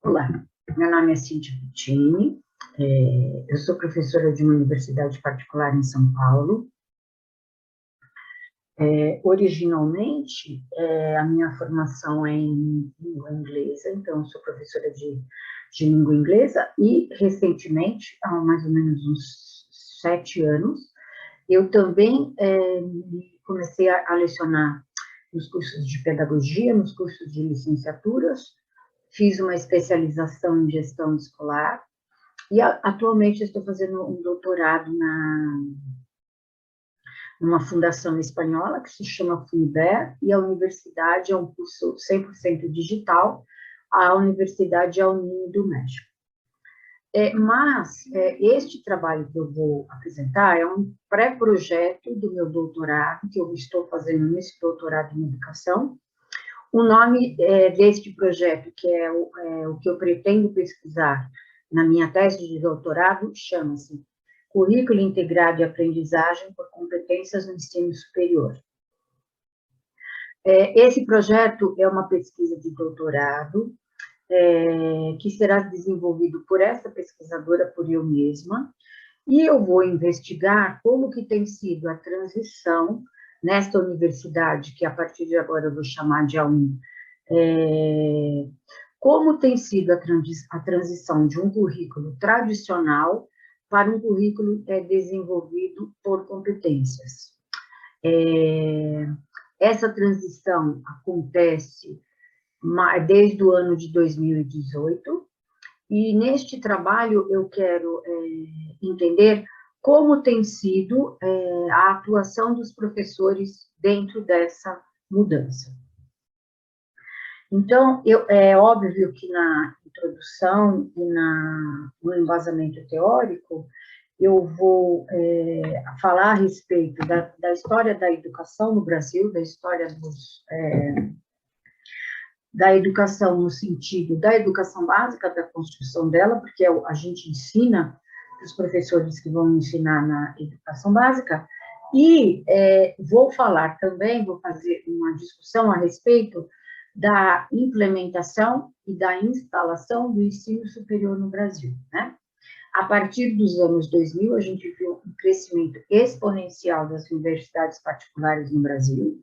Olá, meu nome é Cíntia Puccini, eu sou professora de uma universidade particular em São Paulo. Originalmente, a minha formação é em língua inglesa, então eu sou professora de língua inglesa e, recentemente, há mais ou menos uns 7 anos, eu também comecei a lecionar nos cursos de pedagogia, nos cursos de licenciaturas, fiz uma especialização em gestão escolar e atualmente estou fazendo um doutorado numa fundação espanhola que se chama FUNIBER, e a universidade é um curso 100% digital, a Universidade Alnin do México. Mas este trabalho que eu vou apresentar é um pré-projeto do meu doutorado, que eu estou fazendo nesse doutorado em educação. O nome deste projeto, que é o que eu pretendo pesquisar na minha tese de doutorado, chama-se Currículo Integrado de Aprendizagem por Competências no Ensino Superior. Esse projeto é uma pesquisa de doutorado, que será desenvolvido por essa pesquisadora, por eu mesma, e eu vou investigar como que tem sido a transição nesta universidade, que a partir de agora eu vou chamar de A1, como tem sido a transição de um currículo tradicional para um currículo desenvolvido por competências. Essa transição acontece desde o ano de 2018, e neste trabalho eu quero entender como tem sido a atuação dos professores dentro dessa mudança. Então, é óbvio que na introdução e no embasamento teórico, eu vou falar a respeito da história da educação no Brasil, da história da educação no sentido da educação básica, da construção dela, porque a gente ensina os professores que vão ensinar na educação básica, e vou falar também, vou fazer uma discussão a respeito da implementação e da instalação do ensino superior no Brasil, né? A partir dos anos 2000, a gente viu um crescimento exponencial das universidades particulares no Brasil,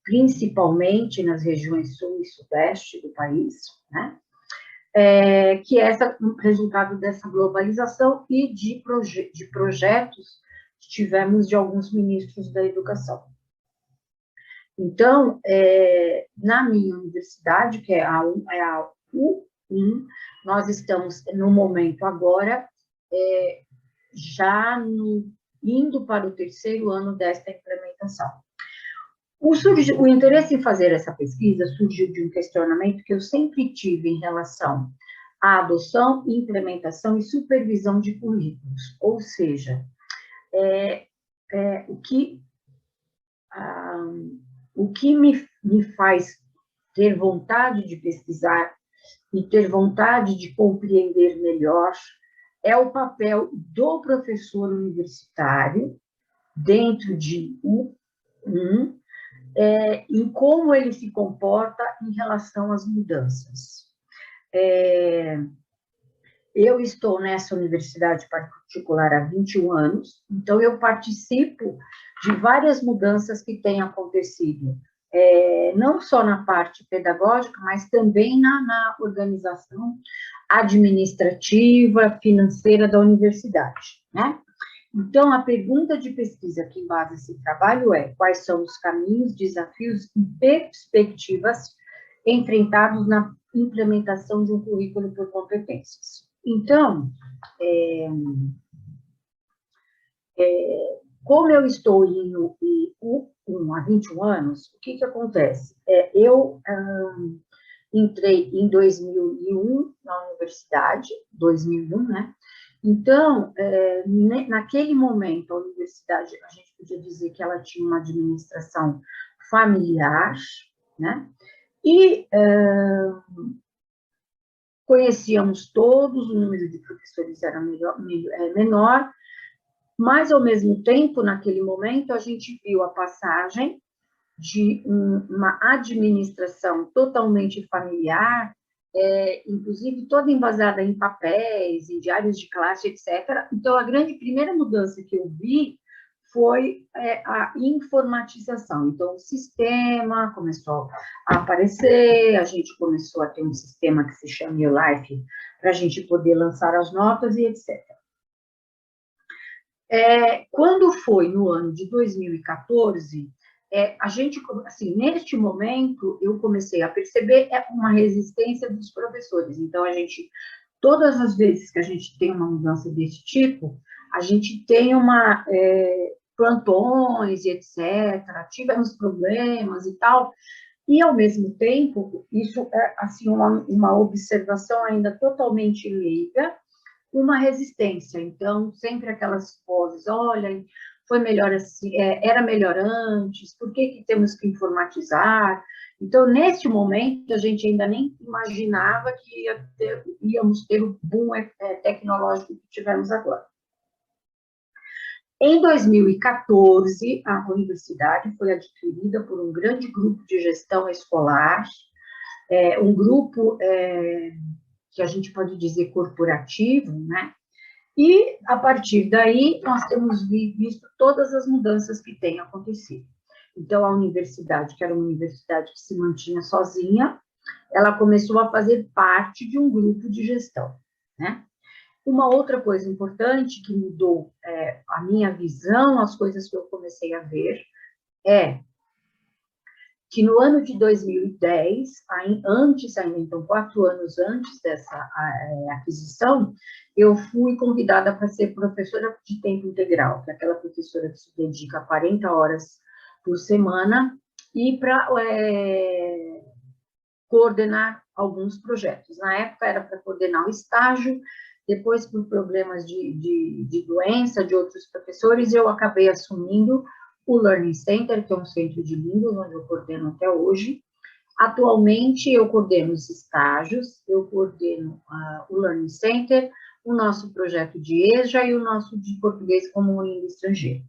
principalmente nas regiões sul e sudeste do país, né? Que é resultado dessa globalização e de projetos que tivemos de alguns ministros da educação. Então, na minha universidade, que é a U1, nós estamos, no momento agora, já indo para o 3º ano desta implementação. O interesse em fazer essa pesquisa surgiu de um questionamento que eu sempre tive em relação à adoção, implementação e supervisão de currículos, ou seja, o que me faz ter vontade de pesquisar e ter vontade de compreender melhor é o papel do professor universitário dentro de U1, em como ele se comporta em relação às mudanças. Eu estou nessa universidade particular há 21 anos, então eu participo de várias mudanças que têm acontecido, não só na parte pedagógica, mas também na organização administrativa, financeira da universidade, né? Então, a pergunta de pesquisa que embasa esse trabalho é: quais são os caminhos, desafios e perspectivas enfrentados na implementação de um currículo por competências? Então, como eu estou em U1 há 21 anos, o que acontece? Eu entrei em 2001 na universidade, 2001, né? Então, naquele momento, a universidade, a gente podia dizer que ela tinha uma administração familiar, né? E conhecíamos todos, o número de professores era menor, mas, ao mesmo tempo, naquele momento, a gente viu a passagem de uma administração totalmente familiar inclusive toda embasada em papéis, em diários de classe, etc. Então, a primeira mudança que eu vi foi a informatização. Então, o sistema começou a aparecer, a gente começou a ter um sistema que se chama YouLife, para a gente poder lançar as notas e etc. Quando foi no ano de 2014, a gente, assim, neste momento, eu comecei a perceber uma resistência dos professores. Então, todas as vezes que a gente tem uma mudança desse tipo, a gente tem plantões e etc., tivemos problemas e tal, e, ao mesmo tempo, isso é, assim, uma observação ainda totalmente leiga, uma resistência. Então, sempre aquelas vozes, olha, foi melhor assim, era melhor antes, por que temos que informatizar? Então, neste momento, a gente ainda nem imaginava que íamos ter o boom tecnológico que tivemos agora. Em 2014, a universidade foi adquirida por um grande grupo de gestão escolar, um grupo que a gente pode dizer corporativo, né? E, a partir daí, nós temos visto todas as mudanças que têm acontecido. Então, a universidade, que era uma universidade que se mantinha sozinha, ela começou a fazer parte de um grupo de gestão, né? Uma outra coisa importante que mudou a minha visão, as coisas que eu comecei a ver, é que no ano de 2010, antes ainda, então 4 anos antes dessa aquisição, eu fui convidada para ser professora de tempo integral, que é aquela professora que se dedica a 40 horas por semana, e para coordenar alguns projetos. Na época era para coordenar o estágio, depois por problemas de doença de outros professores, eu acabei assumindo o Learning Center, que é um centro de línguas, onde eu coordeno até hoje. Atualmente, eu coordeno os estágios, eu coordeno o Learning Center, o nosso projeto de EJA e o nosso de português como língua estrangeira.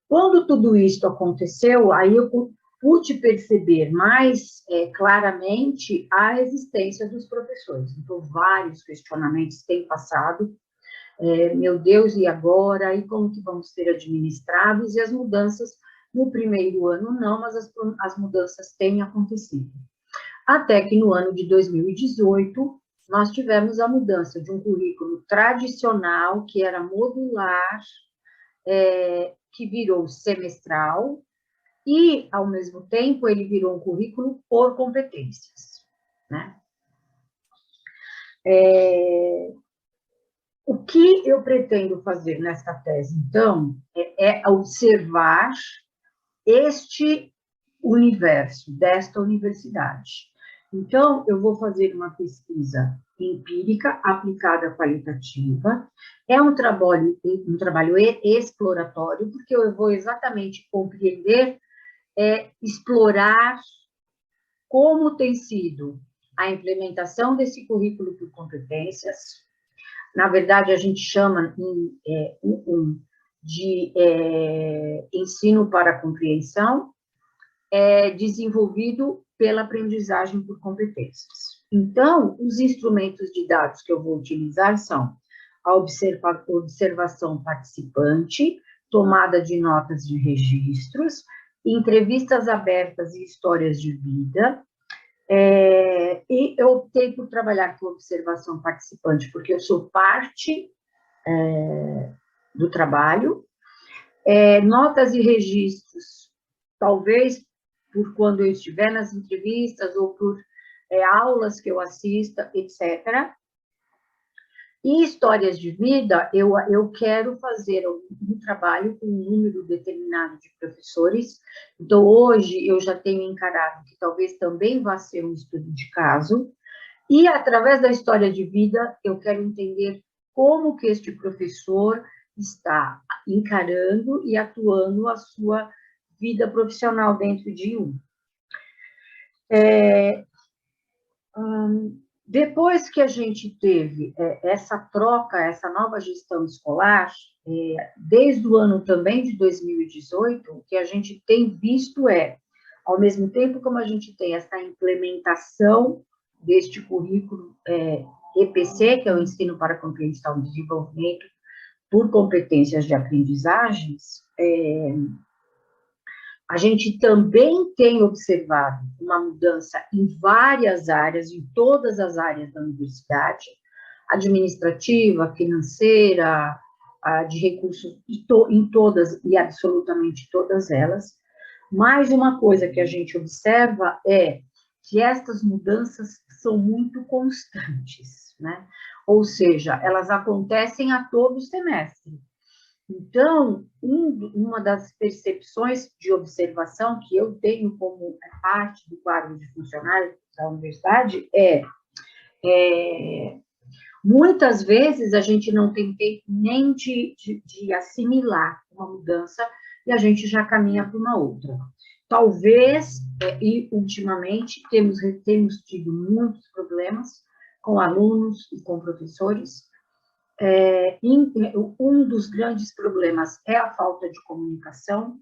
Quando tudo isso aconteceu, aí eu pude perceber mais claramente a existência dos professores. Então, vários questionamentos têm passado. Meu Deus, e agora? E como que vamos ser administrados? E as mudanças, no primeiro ano não, mas as mudanças têm acontecido. Até que no ano de 2018, nós tivemos a mudança de um currículo tradicional, que era modular, que virou semestral, e, ao mesmo tempo, ele virou um currículo por competências, né? O que eu pretendo fazer nessa tese, então, é observar este universo desta universidade. Então, eu vou fazer uma pesquisa empírica aplicada qualitativa. É um trabalho exploratório, porque eu vou exatamente compreender, explorar como tem sido a implementação desse currículo por competências. Na verdade, a gente chama de ensino para compreensão, desenvolvido pela aprendizagem por competências. Então, os instrumentos de dados que eu vou utilizar são a observação participante, tomada de notas de registros, entrevistas abertas e histórias de vida. E eu optei por trabalhar com observação participante, porque eu sou parte do trabalho. Notas e registros, talvez por quando eu estiver nas entrevistas ou por aulas que eu assista, etc. E histórias de vida, eu quero fazer um trabalho com um número determinado de professores. Então, hoje, eu já tenho encarado que talvez também vá ser um estudo de caso. E, através da história de vida, eu quero entender como que este professor está encarando e atuando a sua vida profissional dentro de um. Depois que a gente teve essa troca, essa nova gestão escolar, desde o ano também de 2018, o que a gente tem visto Ao mesmo tempo, como a gente tem essa implementação deste currículo EPC, que é o Ensino para Compreensão e Desenvolvimento por Competências de Aprendizagens, a gente também tem observado uma mudança em várias áreas, em todas as áreas da universidade, administrativa, financeira, de recursos, em todas e absolutamente todas elas. Mas uma coisa que a gente observa é que estas mudanças são muito constantes, né? Ou seja, elas acontecem a todo semestre. Então, uma das percepções de observação que eu tenho como parte do quadro de funcionários da universidade muitas vezes a gente não tem tempo nem de assimilar uma mudança e a gente já caminha para uma outra. Talvez, e ultimamente, temos tido muitos problemas com alunos e com professores. Um dos grandes problemas é a falta de comunicação,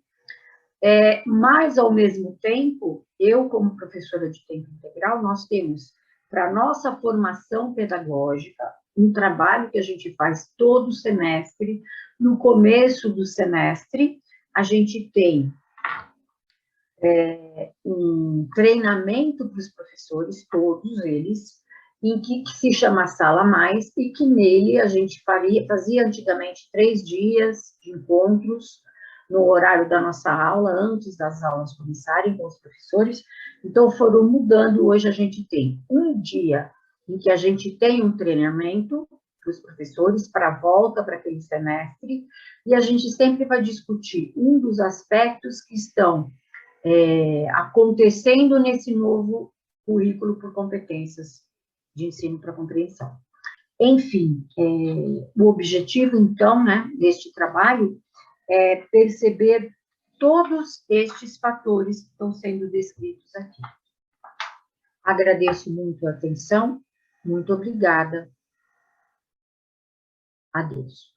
mas, ao mesmo tempo, eu, como professora de tempo integral, nós temos, para a nossa formação pedagógica, um trabalho que a gente faz todo semestre. No começo do semestre, a gente tem um treinamento para os professores, todos eles, em que se chama Sala Mais, e que nele a gente fazia antigamente 3 dias de encontros, no horário da nossa aula, antes das aulas começarem com os professores. Então, foram mudando. Hoje a gente tem um dia em que a gente tem um treinamento para os professores, para a volta para aquele semestre, e a gente sempre vai discutir um dos aspectos que estão acontecendo nesse novo currículo por competências de ensino para compreensão. Enfim, o objetivo, então, né, deste trabalho é perceber todos estes fatores que estão sendo descritos aqui. Agradeço muito a atenção, muito obrigada. Adeus.